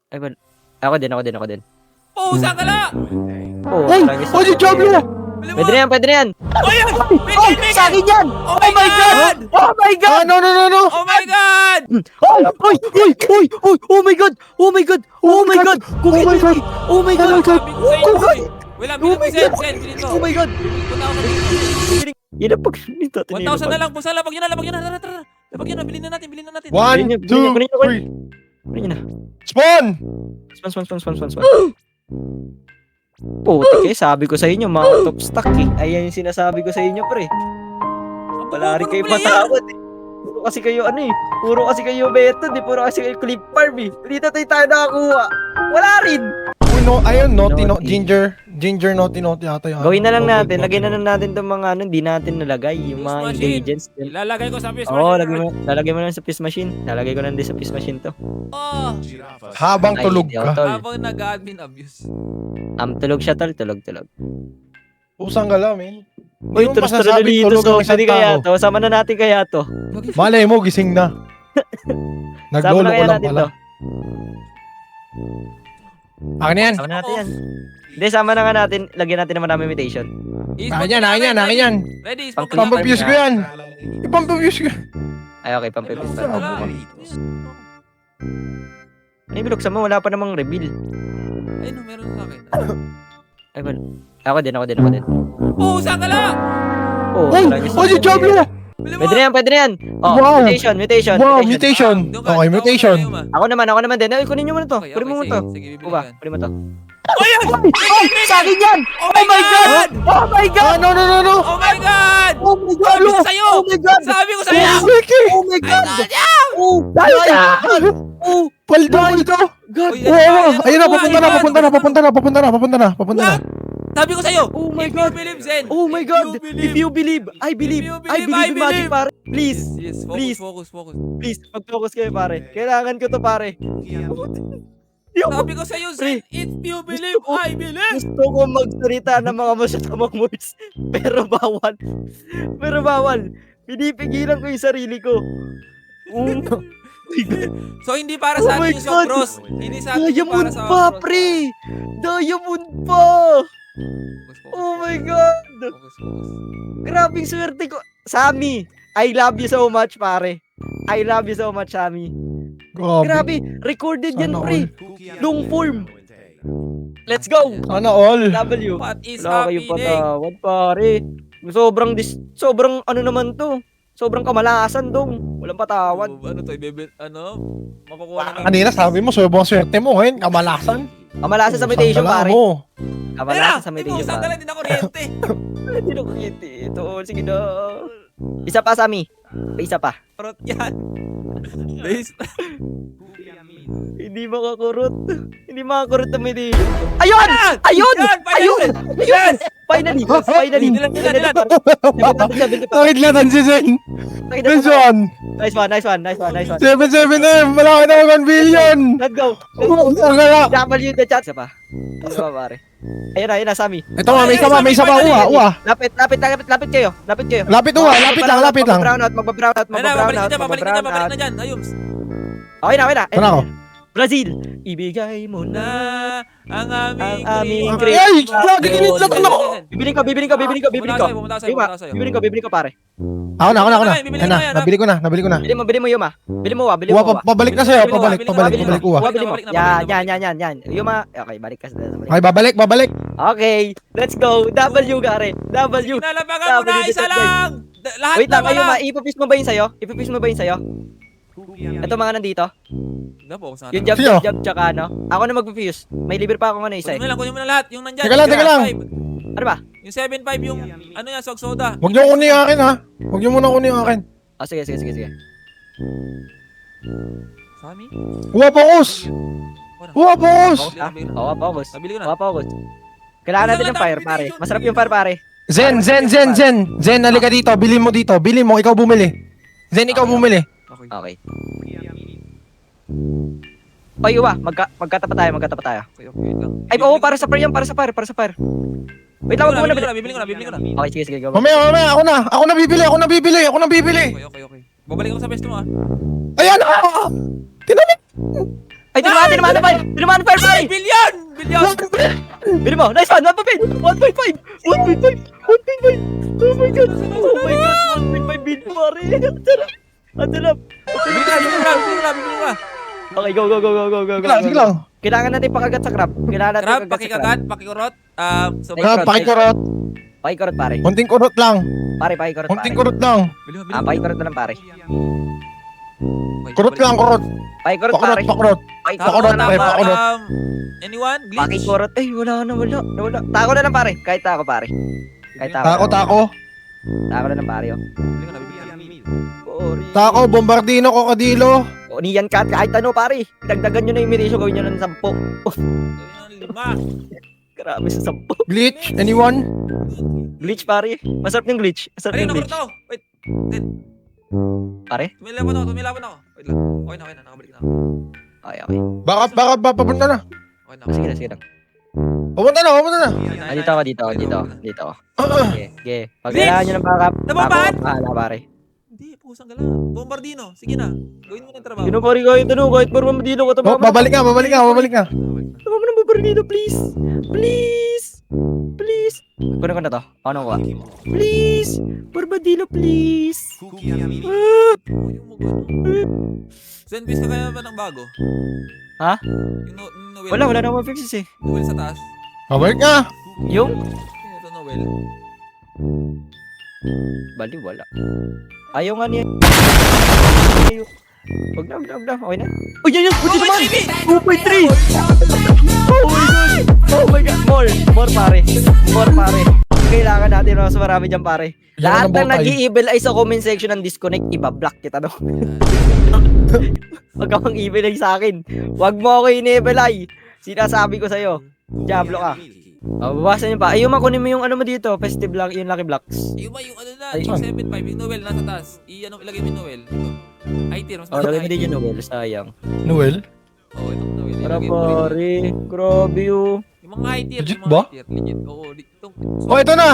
Ay, well, ako din. Pusa ka lang! Oo, Ay! maraming Ay, si Diablo! Pwede na yan. Oh, yan! Ay! Sa akin yan! Oh my God! Oh my God! No! Oh my God! Ay! Ay! Oh my God! Oh my God! Oh my God! Oh my God! Oh my God! Sabi ko sa'yo, eh. Wala, bilhin mo, Sen, bilhin mo. Oh my God! Punta ako sa bilhin. Yan ang pagsalita. 1,000 na lang, pusa, labag yun na. Tara. Labag yun na, bilhin na natin. 1, 2, 3. Kunin nyo na. Spawn! Spawn. Putik eh, sabi ko sa inyo, mga top stock eh. Ayan yung sinasabi ko sa inyo, pre. Wala rin kayo patawad eh. Puro kasi kayo puro kasi kayo method eh. Puro kasi kayo clip farm eh. Dito tayo nakakuha. Wala rin. Uy, no, ayun, naughty, no, Naughty. ginger, naughty ata yung Gawin na lang naughty, natin. naughty. Lagyan na lang natin itong mga hindi natin nalagay. Yung Fuse mga machine. ingredients. Ilalagay ko sa fuse Oo, machine. lalagay mo lang sa fuse machine. Lalagay ko lang din sa fuse machine to. Oh, Habang Ay, tulog hindi ako, ka. tol. habang nag-admin abuse. Tulog siya tol, tulog. Usang gala, man. Uy, Hindi mo tulos masasabing dito. tulog So, ang isang pwede kaya tao. to. Sama na natin kaya to. Malay mo, gising na. Sama Naglolo na ko kaya lang natin pala. to. Akin na yan. Sama na natin yan. Hindi, sama na nga natin. Lagyan natin ng marami imitation. Akin yan. Ready, Pang- Pampabuse ko yan. Ipampabuse ko. Ay, okay, pampipis pa. Wala. Ano yung binuksan mo? Wala pa namang reveal. Ayun, meron sa akin. Ay, well, ako din. Pusa ka lang! Oo, Ay! maraming Ay, si Diablo! Bilhin mo! Pwede na yan. Oh, Wow! mutation. Wow, mutation. Doon ka, Okay, ikaw mutation. muna, Yuma. Ako naman din. Ay, kunin nyo muna to. Okay, Kunin mo muna to. sige, bibili Kuba, ko yan. kunin mo to. Ayan! Sa akin yan! Oh my God! Oh my God! No! Oh my God! Oh my God! Sabi ko sa'yo! Oh my God! Sabi ko sa'yo! Oh my God! Oh, dahil ka! Oh, paldo! God! Uy, Ayun na, papunta na. Sabi ko sa'yo! Oh my if God. you believe, Zen! Oh my God! If you believe, I believe. If you I believe, believe I in magic, believe. pare. Please. Yes, Please. focus. Please, mag-focus kayo, pare. Kailangan ko to, pare. Di ako Sabi ko sa'yo, Zen, if you believe, ko- I believe! gusto ko magsalita ng mga masasamang words. Pero bawal. Pinipigilan ko yung sarili ko. Oh my God. So, hindi para Oh sa my atin yung shock God. cross. Hindi sa atin yung para Diamond sa pa, cross. pre! Diamond pa! Focus. Oh my God! Focus. Grabing swerte ko. Sammy, I love you so much, pare. I love you so much, Sammy. Grabe, recorded yan, Sana pre. Long form. Let's go! Sana all. W. What is Wala kayong happening? patawad, pare. Sobrang ano naman to. Sobrang kamalasan dong. Walang patawad. Ano to, makukuha na Kanina sabi mo, sobrang swerte mo. Ngayon, kamalasan. Kamalasan sa meditation, Sandala pare. mo. Kamalasan sa meditation, Tingnan, pare. sandali din ako kuryente. Hindi na kuryente. Ito, sige na. Isa pa, Sammy. Isa pa. Parot yan. Base. Hindi makakurot. Hindi makakurot ang meditation. Ayun! Yan! Ayun! Yan! Ayun! Yes! Finally! Nilan. Bakit lang si Zen? This one. Nice one. 7-7M. Malaki na 1 billion. Let's go. Ang gala. W the chat. Isa pa. Isa pa, pare. Ayun na, Sammy. Ito nga, may isa pa. Uwa. Lapit kayo. Lapit lang. Magbabrown out. Babalik na dyan. Ayums. Okay na. Ano ako? Brazil, ibigay mo na. Ang aming aming grace. Ay! Lagi kinitlat ano? Bibiling ko. Pumunta sa'yo. Bibili ko, pare. Ako na. Bibili Ayan mo na, yan, nabili ko na. Bili mo, Yuma. Bili mo, Uwa, pabalik na sa'yo. Pabalik uwa. Bili mo. Balik na. Yan. Yuma. Okay, balik ka sa balik. Okay, babalik. Okay, let's go. W, Gare. W. Nalabagan mo na isa lang. Lahat Wait lang, na Yuma. wala. Ipupis mo ba yun sa'yo? Ito mga nandito. Yung Sino? jab, tsaka ano. Ako na mag-fuse. May libre pa ako nga na isa. Kunin mo na lahat. Yung nandyan. Teka lang. 7.5. Ano ba? Yung 7.5 yung swag soda. Huwag niyo kunin yung akin, ha? Huwag niyo muna kunin yung akin. Sige. Sami? Uwa, focus! Focus. Nabili ko na. Focus. Kailangan natin ng fire, pare. Masarap yung fire, pare. Zen, halika dito. Bili mo dito. Bili mo, ikaw bumili. Zen, ikaw bumili. Okay. Oy, Uwa, magkatapat tayo. Okay lang. Ay, oo, para sa fire yan, para sa fire. Wait lang, wag mo na. Bibili ko na. Okay, sige, go. Mamaya, ako na bibili. Okay. Babalik ako sa pesto mo ah. Ayan! Tinamit! Ay, tinamaan na fire! Tinamaan na fire, pare! Billion! Billion! Bili mo! Nice one! 1.5! 1.5! 1.5! 1.5! Oh my god! Oh my god! 1.5 billion, pare! Ang sarap! Bili ka. Okay, go. Sige lang, sige lang. Kailangan natin pakagat sa crab. Kailangan natin Crab, pakagat sa crab. pakikagat, pakikurot. So, Crab. Pakikurot. Pakikurot, pare. Konting kurot lang. Pare, pakikurot, pare. Konting kurot lang. Pakikurot na lang, pare. Kurot lang, kurot. Pakikurot, Pakurot, pare. pakurot. Pakurot, na pare, lang, pare. pakurot. Anyone? Glitch? Pakikurot. Eh, wala. Tako na lang, pare. Kahit tako, pare. Kahit tako. Tako, tako. Tako na lang, pare, oh. Bili ka na, bibili ka. Sorry. Tako, bombardino, kokadilo. O, niyan ka, kahit ano, pare. Dagdagan nyo na yung mirisyo, gawin nyo na ng 10. Ayan, 5. Grabe sa 10. Glitch, anyone? Glitch, pare. Masarap yung glitch. Masarap Ayun, yung nakurot glitch. ako. Wait. Dead. Pare? Tumilaban ako. Wait lang. Okay na. Nakabalik na ako. Okay. Baka, papunta na. Okay na. Sige lang. Papunta na. Dito ako. Okay. Pag kailangan nyo ng backup, Nababahan? Bahala, pare. Hindi, pusang gala. Bombardino. Sige na. Gawin mo na yung trabaho. Yun pare, kahit parang madino ko. Oh, babalik ka. Tumama ng Barbardino, please. Kunin ko na to. Ano ko? Please. Barbardino, please. Zenbis ka kaya ba ng bago? Ha? Yung Noel. Wala namang fixes eh. Noel sa taas. Babalik ka. Yung? Ito Noel. Bali, wala. Ayaw nga niya. Wag na. Okay na. Oh, yan. Buti naman. 2.3. Oh my god. More, pare. Kailangan natin mas marami dyan, pare. Lahat ng nag-i-evil eye sa comment section ng disconnect, iba-block kita, no? Wag kang evil eye sa akin. Wag mo ako in-evil eye. Sinasabi ko sa'yo. Diablo ka. Babawasan nyo pa. Ayun, makunin mo yung ano mo dito. Festive block, yung lucky blocks. Yung ano na, Ay, yung 7.5, yung Noel nasa taas. Ilagay mo yung Noel. Ay, tier, mas Lagay mo din yung Noel, sayang. Noel? Oo, itong Noel. Para Ilagay mo rin. pare, grabe yun. Yung mga high tier, Legit yung mga ba? high tier. Legit. Oo, itong. Oh, ito na.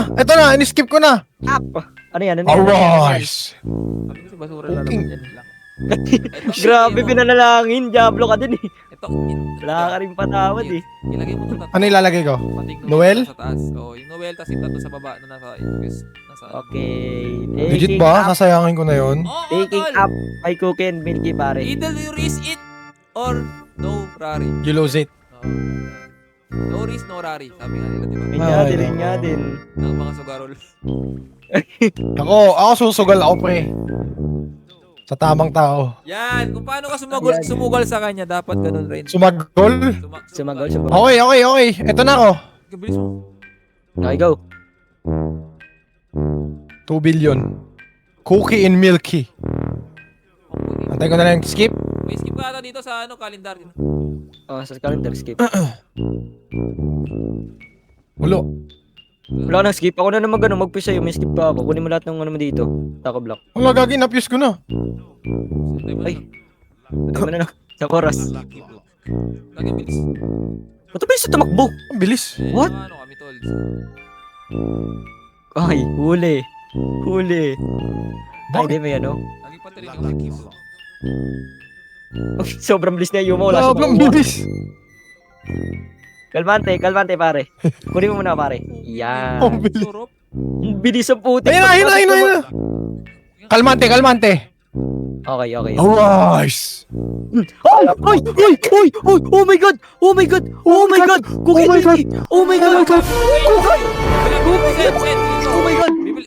In-skip ko na. Up! Ano yan? Arise. Sabi ko si basura na Okay. naman yan lang. Grabe, pinanalangin. Diablo ka din eh. Ito. Wala ka rin patawad eh. Ilagay mo itong tatlo. Ano ilalagay ko? Pating Noel? Sa taas. Oo, yung Noel, tapos yung tatlo sa baba na nasa Okay. Legit ba? Sasayangin ko na yun. Oo, Taking tol. up my cookie and milky pare. Either you risk it or no rari. You lose it. No risk, no rari. Sabi nga nila, di ba? Rin nga din. Ng mga sugarol. Ako susugal ako, pre. Sa tamang tao. Yan, kung paano ka sumugal sa kanya, dapat ganun rin. Sumagol. Sumagal. Okay. Ito na ako. Bilis mo. Okay, go. 2 billion. Cookie and milky. Antay ko na lang skip. May skip ka ata dito sa calendar. Oh, sa calendar skip. Ulo. Wala nang skip. Ako na naman mag-push sa'yo. May skip pa ako. Kunin mo lahat ng ano mo dito. Taco block. Wala, gagi, na-fuse ko na. Ay. Ano na. Sa chorus. Lagi bilis. Ba't ba yung sa tumakbo? Ang bilis. What? Ano kami tol? Ay, huli. Ay, Bakit? di may ano. Lagi pa rin yung Sobrang bilis na yung wala. Sobrang bilis. Kalmante pare. Kunin mo muna pare. Yan. Ang bilis. Surop. Ang bilis sa puti. Ayun na. Kalmante. Okay. Arise. Ay! Oh my god! Cookie! Oh my god! Oh my god!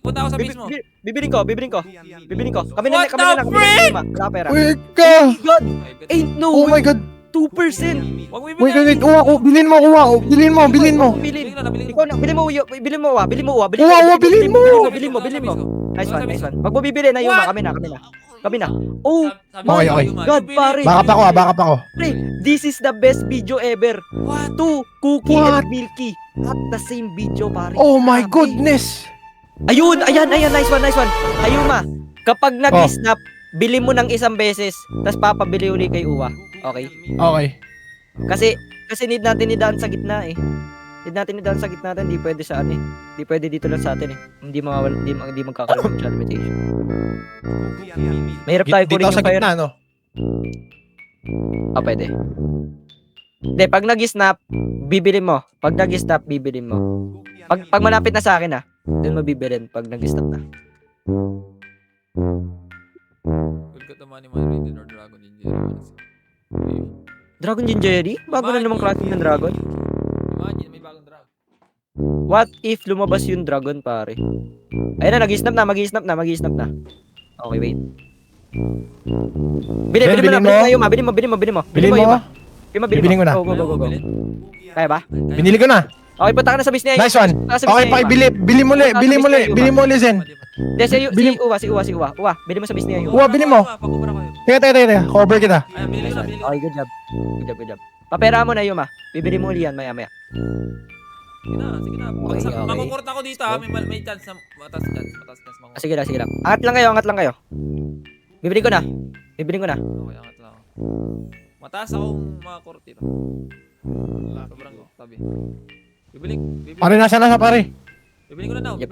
Punta ako sa base mo. Bibiling ko. Kami na What lang. the frick? Wala pera. Wait ka. God! Ain't no Oh my god. 2%. Wag mo Wait. Uwa ko. Bilhin mo. Bilhin. Bilhin na. Ikaw na, bilhin mo. Bilhin mo. Bilhin mo. Nice one. Pag mo bibili na Yuma, kami na. Oh Okay. God, pare. Backup ako. Pre, this is the best video ever. What? 2 cookie What? and milky at the same video, pare. Oh my Grabe. goodness. Ayun, nice one. Ayuma, kapag nag-snap, bili mo ng isang beses, tapos papabili uli kay Uwa. Okay? Okay. Kasi need natin idaan sa gitna eh. Hindi pwede sa ano eh. Hindi pwede dito lang sa atin eh. Hindi magkakaroon ng limitation. Mahirap tayo Dito kunin ako sa yung fire. gitna, no? Pwede. Hindi, pag nag-snap, bibili mo. Pag nag-snap, bibili mo. Pag malapit na sa akin doon mo bibilin pag nag-snap na. Cool ka naman ni Mario Raiden or Dragon Ninja. Dragon Gingerry? Bago na namang klase ng dragon. Imagine, may bagong dragon. What if lumabas yung dragon, pare? Ayun na, mag-snap na. Okay, wait. Bili mo bilhin na, mo. bili mo. Bilhin mo. Bilhin ko na. Go. Kaya ba? Binili ko na. Okay, punta ka na sa business. Nice one. Okay, pakibili. Bili mo ulit, Zen. Hindi, Bili- si Uwa. Uwa, bili mo sa business yung Uwa, bili mo. Pakubara ko yun. Teka. Cover kita. Ay, bili ko na. Okay, good job. Papera mo na Yuma. Bibili mo ulit yan, maya. Sige na. Okay. Makukurt ako dito ha. May chance na matas chance. Sige lang. Angat lang kayo. Bibili ko na. Okay, angat lang. Mataas akong makakurt dito. Sobrang tabi. Bibili. Pare, nasa pare. Bibili ko na now. Yep.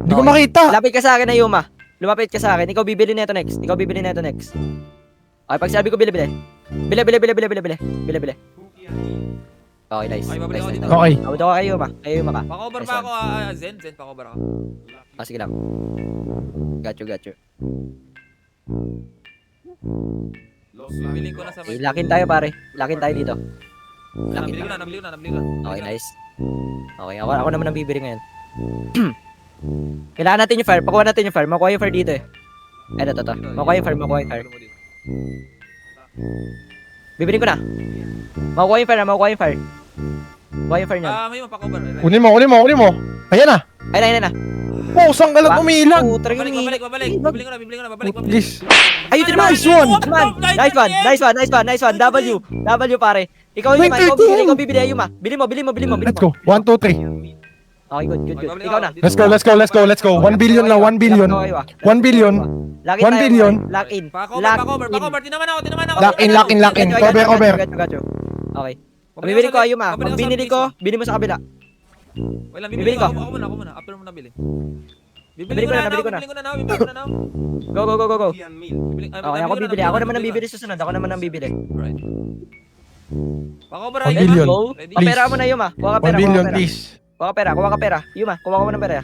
Hindi ko makita. Lapit ka sa akin na Yuma. Lumapit ka sa akin. Ikaw bibili nito next. Okay, pag sabi ko bili. Bili. Okay, nice. Okay, babalik ako dito. Okay. Tawad ako kayo, Yuma. Kayo, Yuma ka. Pakover pa ako, Zen, pakover ako. Sige lang. Got you. Bibili ko na sa may... Lakin tayo, pare. Lakin tayo dito. Nabili ko na. Okay, nice. Okay, ako naman ang bibili ngayon. Kailangan natin yung fire. Pakuha natin yung fire. Makuha yung fire dito eh. Ito. Makuha yung fire. Bibili ko na. Makuha yung fire. Makuha yung fire niyan. May pakover. Kunin mo. Ayan na. Ayun na. Oh, saan galat umiilag? Putang Babalik. Bibili ko na. Babalik. Please. Ayun, Nice one. Nice one. W, pare. Ikaw yung ikaw bibili, Ayuma. Bili mo. Let's go. 1, 2, 3. Okay, good. Ikaw na. Let's go. 1 billion na, 1 billion. 1 billion. Lock 1 billion. in. Pakover. Tinaman ako. Lock in. Cover. Got you. Okay. Bibili ko, Ayuma. Pag binili ko, bili mo sa kabila. Wala, Bibili ko. Ako muna. After mo nabili. Nabili ko na. Go. Okay, ako bibili. Ako naman ang bibili susunod. Right. Pakover 1 billion. Ready? Kuha pera mo na, Yuma. Kuha ka 1 pera. billion, please. Kuha ka pera. Yuma, kuha mo ng pera.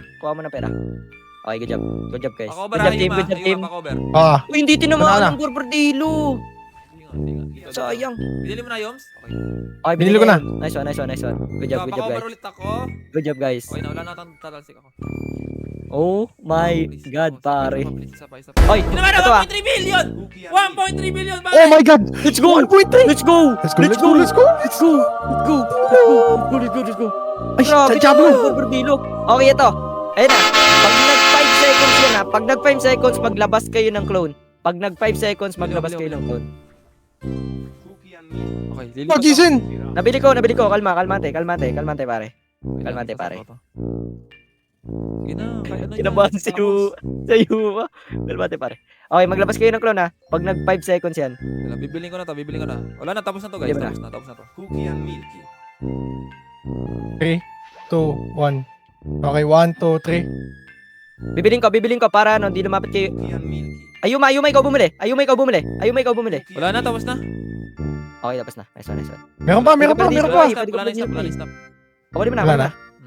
Okay, good job. Good job, guys. Pakover Good job, team. Pakover. Uy, hindi tinamaan Banana. ng Borbordilo. Hindi nga. Sayang. Binili mo na, Yoms? Okay. Okay, Binili ko na. Nice one. Good job, Pakover guys. ulit ako. Good job, guys. Okay na, wala na tatalsik ako. Oh my Please, God, ako, pare. please, isa pa. Oy, Tinaman na, ito 1.3 billion! 1.3 billion, pare! Oh my God. Let's go! 1.3. Let's go! Ay, Grabe Diablo. Borbordilo. Okay, ito. Ayun na. Pag nag 5 seconds yan Pag nag 5 seconds, maglabas kayo ng clone. Pag nag 5 seconds, maglabas kayo ng clone. Okay, lilipat ako. Jason. Nabili ko. Kalmante, pare. Kalmante, pare. Sige na, kaya na yan. Kinabahan sa iyo. Kalmante, pare. Okay, maglabas kayo ng clone Pag nag 5 seconds yan. Wala, bibiling ko na. Wala na, tapos na to, guys. Di ba? Tapos na to. 3, 2, 1. Okay, 1, 2, 3. Bibiling ko para hindi lumapit kayo. Ayuma, ikaw bumili. Wala na, tapos na. Okay, tapos na. Nice one. Meron pa. Pwede Wala na, Pwede stop. ko Wala na, pwede stop. Ako, di mo na. Wala na.